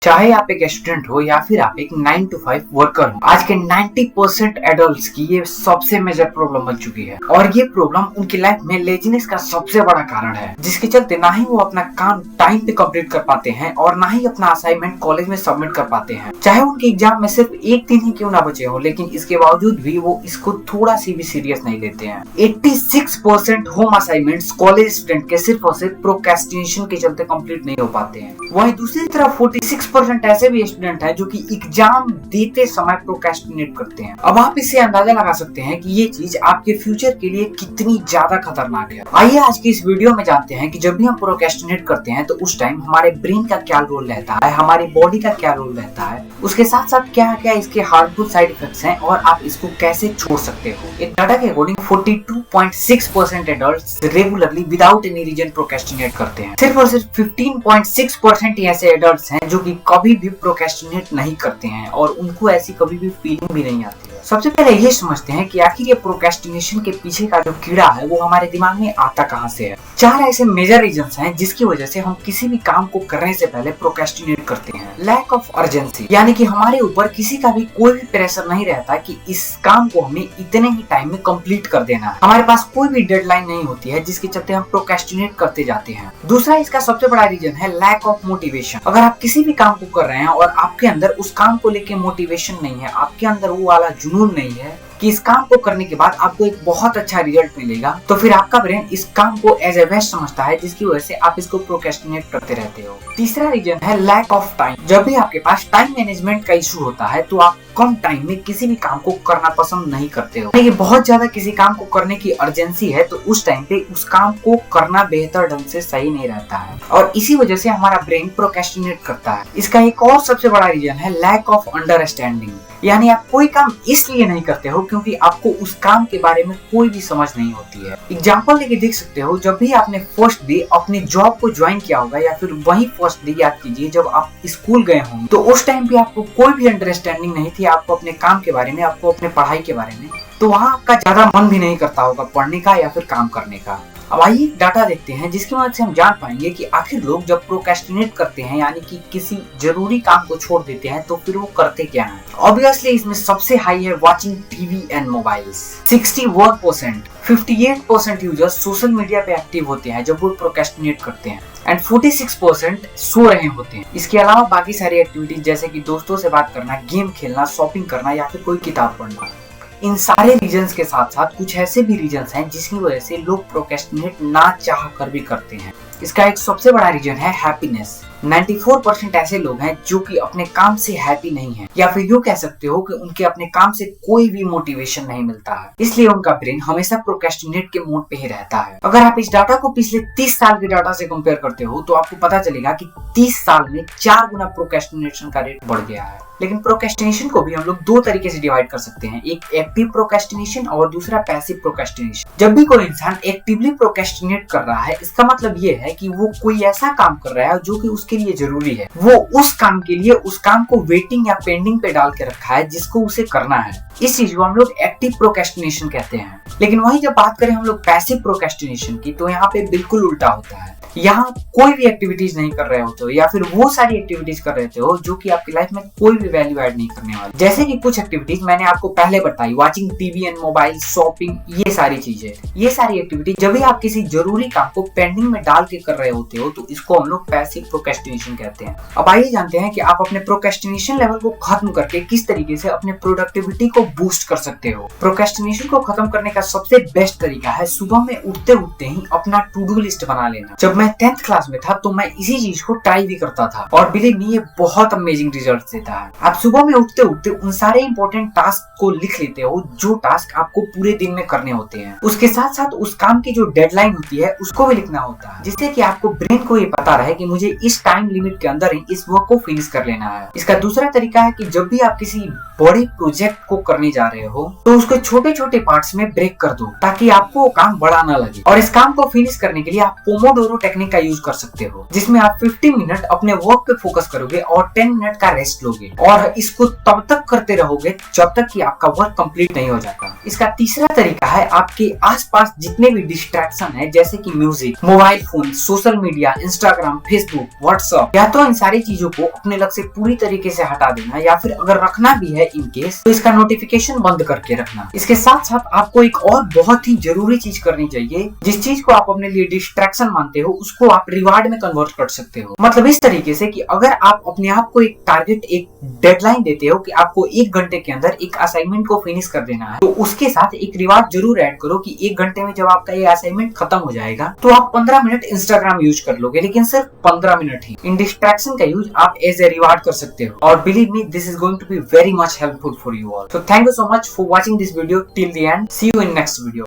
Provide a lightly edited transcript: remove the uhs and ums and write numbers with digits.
चाहे आप एक स्टूडेंट हो या फिर आप एक 9 to 5 वर्कर हो, आज के 90% एडल्ट्स की ये सबसे मेजर प्रॉब्लम बन चुकी है। और ये प्रॉब्लम उनकी लाइफ में लेजीनेस का सबसे बड़ा कारण है, जिसके चलते ना ही वो अपना काम टाइम पे कंप्लीट कर पाते हैं और ना ही अपना असाइनमेंट कॉलेज में सबमिट कर पाते हैं। चाहे उनके एग्जाम में सिर्फ एक दिन ही क्यों ना बचे हो, लेकिन इसके बावजूद भी वो इसको थोड़ा सी भी सीरियस नहीं लेते हैं। 86% होम असाइनमेंट्स कॉलेज स्टूडेंट के सिर्फ और सिर्फ प्रोक्रेस्टिनेशन के चलते कंप्लीट नहीं हो पाते हैं। वहीं दूसरी तरफ 46% ऐसे भी स्टूडेंट हैं जो कि एग्जाम देते समय प्रोक्रेस्टिनेट करते हैं। अब आप इससे अंदाजा लगा सकते हैं कि ये चीज आपके फ्यूचर के लिए कितनी ज्यादा खतरनाक है। आइए आज की इस वीडियो में जानते हैं कि जब भी हम प्रोक्रेस्टिनेट करते हैं तो उस टाइम हमारे ब्रेन का क्या रोल रहता है, हमारी बॉडी का क्या रोल रहता है, उसके साथ साथ क्या क्या इसके हार्मफुल साइड इफेक्ट्स हैं और आप इसको कैसे छोड़ सकते हो। एक डाटा के according 42.6% adults regularly without any reason procrastinate करते हैं। सिर्फ और सिर्फ 15.6% ही ऐसे एडल्ट्स हैं जो कि कभी भी प्रोक्रेस्टिनेट नहीं करते हैं और उनको ऐसी कभी भी फीलिंग भी नहीं आती है। सबसे पहले ये समझते हैं कि आखिर ये प्रोक्रेस्टिनेशन के पीछे का जो कीड़ा है वो हमारे दिमाग में आता कहाँ से है। 4 ऐसे मेजर रीजंस हैं जिसकी वजह से हम किसी भी काम को करने से पहले प्रोक्रेस्टिनेट करते हैं। लैक ऑफ अर्जेंसी, यानी कि हमारे ऊपर किसी का भी कोई भी प्रेशर नहीं रहता कि इस काम को हमें इतने ही टाइम में कंप्लीट कर देना है। हमारे पास कोई भी डेडलाइन नहीं होती है जिसके चलते हम प्रोक्रेस्टिनेट करते जाते हैं। दूसरा इसका सबसे बड़ा रीजन है लैक ऑफ मोटिवेशन। अगर आप किसी भी काम को कर रहे हैं और आपके अंदर उस काम को लेके मोटिवेशन नहीं है, आपके अंदर वो वाला जुनून नहीं है कि इस काम को करने के बाद आपको एक बहुत अच्छा रिजल्ट मिलेगा, तो फिर आपका ब्रेन इस काम को एज ए वेस्ट समझता है, जिसकी वजह से आप इसको प्रोक्रेस्टिनेट करते रहते हो। तीसरा रीजन है लैक ऑफ टाइम। जब भी आपके पास टाइम मैनेजमेंट का इशू होता है तो आप कम टाइम में किसी भी काम को करना पसंद नहीं करते हो। ये बहुत ज्यादा किसी काम को करने की अर्जेंसी है तो उस टाइम पे उस काम को करना बेहतर ढंग से सही नहीं रहता है और इसी वजह से हमारा ब्रेन प्रोक्रेस्टिनेट करता है। इसका एक और सबसे बड़ा रीजन है लैक ऑफ अंडरस्टैंडिंग, यानी आप कोई काम इसलिए नहीं करते हो क्योंकि आपको उस काम के बारे में कोई भी समझ नहीं होती है। एग्जाम्पल लेके देख सकते हो, जब भी आपने फर्स्ट डे अपने जॉब को ज्वाइन किया होगा या फिर वही फर्स्ट डे याद कीजिए जब आप स्कूल गए होंगे, तो उस टाइम पे आपको कोई भी अंडरस्टैंडिंग नहीं थी आपको अपने काम के बारे में, आपको अपने पढ़ाई के बारे में, तो वहाँ आपका ज्यादा मन भी नहीं करता होगा पढ़ने का या फिर काम करने का। अब आइए डाटा देखते हैं जिसकी मदद से हम जान पाएंगे कि आखिर लोग जब प्रोक्रेस्टिनेट करते हैं यानी कि किसी जरूरी काम को छोड़ देते हैं तो फिर वो करते क्या हैं। ऑब्वियसली इसमें सबसे हाई है watching TV and mobiles. 61%, 58% users social media पे एक्टिव होते हैं जब वो प्रोक्रेस्टिनेट करते हैं एंड 46% सो रहे होते हैं। इसके अलावा बाकी सारी एक्टिविटीज जैसे कि दोस्तों से बात करना, गेम खेलना, शॉपिंग करना या फिर कोई किताब पढ़ना। इन सारे रीजंस के साथ साथ कुछ ऐसे भी रीजंस हैं जिसकी वजह से लोग प्रोक्रेस्टिनेट ना चाह कर भी करते हैं। इसका एक सबसे बड़ा रीजन है हैप्पीनेस। 94% ऐसे लोग हैं जो कि अपने काम से हैप्पी नहीं हैं, या फिर यूँ कह सकते हो कि उनके अपने काम से कोई भी मोटिवेशन नहीं मिलता है, इसलिए उनका ब्रेन हमेशा प्रोक्रेस्टिनेट के मोड पे ही रहता है। अगर आप इस डाटा को पिछले 30 साल के डाटा से कंपेयर करते हो तो आपको पता चलेगा कि 30 साल में 4 गुना प्रोक्रेस्टिनेशन का रेट बढ़ गया है। लेकिन प्रोक्रेस्टिनेशन को भी हम लोग 2 तरीके से डिवाइड कर सकते हैं, एक एक्टिव प्रोक्रेस्टिनेशन और दूसरा पैसिव प्रोक्रेस्टिनेशन। जब भी कोई इंसान एक्टिवली प्रोक्रेस्टिनेट कर रहा है इसका मतलब ये है कि वो कोई ऐसा काम कर रहा है जो कि उसके लिए जरूरी है, वो उस काम के लिए उस काम को वेटिंग या पेंडिंग पे डाल के रखा है जिसको उसे करना है। इस चीज को हम लोग एक्टिव प्रोक्रेस्टिनेशन कहते हैं। लेकिन वही जब बात करें हम लोग पैसिव प्रोक्रेस्टिनेशन की तो यहाँ पे बिल्कुल उल्टा होता है। यहाँ कोई भी एक्टिविटीज नहीं कर रहे होते हो या फिर वो सारी एक्टिविटीज कर रहे हो जो कि आपकी लाइफ में कोई भी वैल्यू ऐड नहीं करने वाली। जैसे कि कुछ एक्टिविटीज मैंने आपको पहले बताई, watching TV and mobile, shopping, ये सारी चीजें, ये सारी एक्टिविटीज जब भी आप किसी जरूरी काम को पेंडिंग में डाल के कर रहे होते हो तो इसको हम लोग पैसिव प्रोक्रेस्टिनेशन कहते हैं। अब आइए जानते हैं कि आप अपने प्रोक्रेस्टिनेशन लेवल को खत्म करके किस तरीके से अपने प्रोडक्टिविटी को बूस्ट कर सकते हो। प्रोक्रेस्टिनेशन को खत्म करने का सबसे बेस्ट तरीका है सुबह में उठते उठते ही अपना टू डू लिस्ट बना लेना। जब मैं 10th क्लास में था तो मैं इसी चीज को ट्राई भी करता था और बिलीव मी ये बहुत अमेजिंग रिजल्ट देता है। आप सुबह में उठते उठते उन सारे इंपॉर्टेंट टास्क को लिख लेते हो जो टास्क आपको पूरे दिन में करने होते हैं। उसके साथ साथ उस काम की जो डेडलाइन होती है उसको भी लिखना होता है, जिससे कि आपको ब्रेन को ये पता रहे कि मुझे इस टाइम लिमिट के अंदर ही इस वर्क को फिनिश कर लेना है। इसका दूसरा तरीका है कि जब भी आप किसी बड़े प्रोजेक्ट को करने जा रहे हो तो उसको छोटे छोटे पार्ट्स में ब्रेक कर दो ताकि आपको वो काम बड़ा ना लगे। और इस काम को फिनिश करने के लिए आप पोमोडोरो टेक्निक का यूज कर सकते हो, जिसमें आप 15 मिनट अपने वर्क पे फोकस करोगे और 10 मिनट का रेस्ट लोगे और इसको तब तक करते रहोगे जब तक कि आपका वर्क कंप्लीट नहीं हो जाता। इसका तीसरा तरीका है आपके आसपास जितने भी डिस्ट्रैक्शन है, जैसे कि music, mobile phone, social media, Instagram, Facebook, WhatsApp, या तो इन सारी चीजों को अपने लग से पूरी तरीके से हटा देना, या फिर अगर रखना भी है इन केस तो इसका नोटिफिकेशन बंद करके रखना। इसके साथ साथ आपको एक और बहुत ही जरूरी चीज करनी चाहिए, जिस चीज को आप अपने लिए डिस्ट्रैक्शन मानते हो उसको आप रिवार्ड में कन्वर्ट कर सकते हो। मतलब इस तरीके से कि अगर आप अपने आप को एक टारगेट, एक डेडलाइन देते हो कि आपको 1 घंटे के अंदर एक असाइनमेंट को फिनिश कर देना है, तो उसके साथ एक रिवार्ड जरूर ऐड करो कि 1 घंटे में जब आपका ये असाइनमेंट खत्म हो जाएगा तो आप 15 मिनट इंस्टाग्राम यूज कर लोगे, लेकिन सिर्फ 15 मिनट ही। इन डिस्ट्रैक्शन का यूज आप एज ए रिवार्ड कर सकते हो, और believe me this is going to be very much helpful for you all. So thank you so much for watching this video till the end. See you in next video.